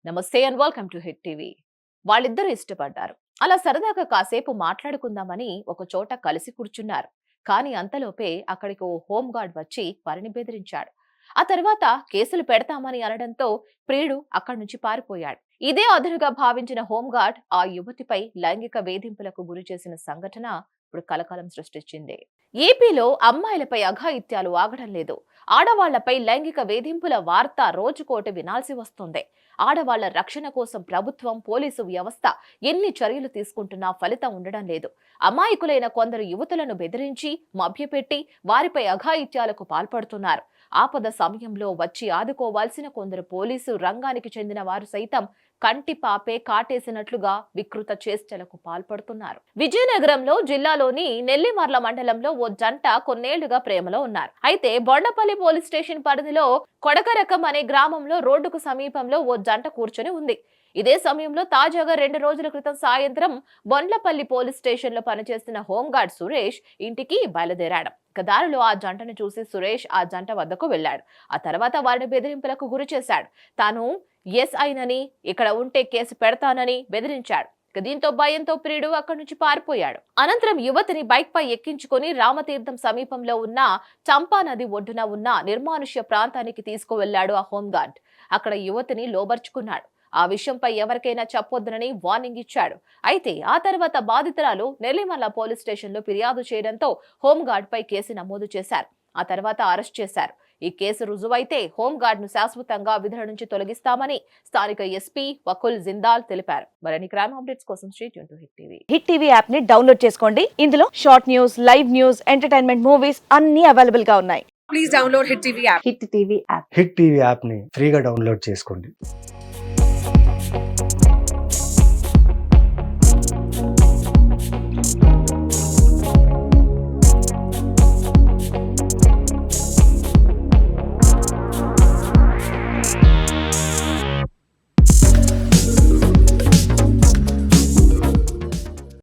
నమస్తే and welcome to hit TV. వాళ్ళిద్దరూ ఇష్టపడ్డారు. అలా సరదాగా కాసేపు మాట్లాడుకుందామని ఒక చోట కలిసి కూర్చున్నారు. కానీ అంతలోపే అక్కడికి ఓ హోమ్ గార్డ్ వచ్చి వారిని బెదిరించాడు. ఆ తర్వాత కేసులు పెడతామని అనడంతో ప్రియుడు అక్కడి నుంచి పారిపోయాడు. ఇదే అదునుగా భావించిన హోంగార్డ్ ఆ యువతిపై లైంగిక వేధింపులకు గురి చేసిన సంఘటన ఇప్పుడు కలకలం సృష్టించింది. ఏపీలో అమ్మాయిలపై అఘాయిత్యాలు ఆగడం లేదు. ఆడవాళ్లపై లైంగిక వేధింపుల వార్త రోజుకోటి వినాల్సి వస్తుంది. ఆడవాళ్ల రక్షణ కోసం ప్రభుత్వం, పోలీసు వ్యవస్థ ఎన్ని చర్యలు తీసుకుంటున్నా ఫలితం ఉండడం లేదు. అమాయకులైన కొందరు యువతులను బెదిరించి మభ్యపెట్టి వారిపై అఘాయిత్యాలకు పాల్పడుతున్నారు. ఆపద సమయంలో వచ్చి ఆదుకోవాల్సిన కొందరు పోలీసు రంగానికి చెందిన వారు సైతం కంటి పాపే కాటేసినట్లుగా వికృత చేష్టలకు పాల్పడుతున్నారు. విజయనగరంలో జిల్లాలోని నెల్లిమర్ల మండలంలో ఓ జంట కొన్నేళ్లుగా ప్రేమలో ఉన్నారు. అయితే బొండపల్లి పోలీస్ స్టేషన్ పరిధిలో కొడకరకం అనే గ్రామంలో రోడ్డుకు సమీపంలో ఓ జంట కూర్చొని ఉంది. ఇదే సమయంలో తాజాగా 2 రోజుల క్రితం సాయంత్రం బొండ్లపల్లి పోలీస్ స్టేషన్ లో పనిచేస్తున్న హోంగార్డ్ సురేష్ ఇంటికి బయలుదేరాడు. దారిలో ఆ జంటను చూసి సురేష్ ఆ జంట వద్దకు వెళ్లాడు. ఆ తర్వాత వారిని బెదిరింపులకు గురి చేశాడు. తాను ఎస్ఐనని, ఇక్కడ ఉంటే కేసు పెడతానని బెదిరించాడు. దీంతో భయంతో ప్రియుడు అక్కడి నుంచి పారిపోయాడు. అనంతరం యువతిని బైక్ పై ఎక్కించుకుని రామతీర్థం సమీపంలో ఉన్న చంపా నది ఒడ్డున ఉన్న నిర్మానుష్య ప్రాంతానికి తీసుకువెళ్లాడు ఆ హోంగార్డ్. అక్కడ యువతిని లోబర్చుకున్నాడు. ఆ విషయంపై ఎవరికైనా చెప్పొద్దునని వార్నింగ్ ఇచ్చాడు. అయితే ఆ తర్వాత బాధితురాలు నెల్లిమర్ల పోలీస్ స్టేషన్ లో ఫిర్యాదు చేయడంతో హోంగార్డ్ పై కేసు నమోదు చేశారు. ఆ తర్వాత అరెస్ట్ చేశారు. ఈ కేసు రుజువైతే హోంగార్డ్ ను శాశ్వతంగా విధుల నుంచి తొలగిస్తామని స్థానిక ఎస్పీ వకుల్ జిందాల్ తెలిపారు. మరిన్ని క్రైమ్ అప్డేట్స్ కోసం stay tune to hit TV. Hit TV app ని డౌన్లోడ్ చేసుకోండి. ఇందులో short news, live news, entertainment movies అన్ని అవైలబుల్ గా ఉన్నాయి. Please download Hit TV app. Hit TV app hit TV యాప్ని ఫ్రీగా డౌన్లోడ్ చేసుకోండి.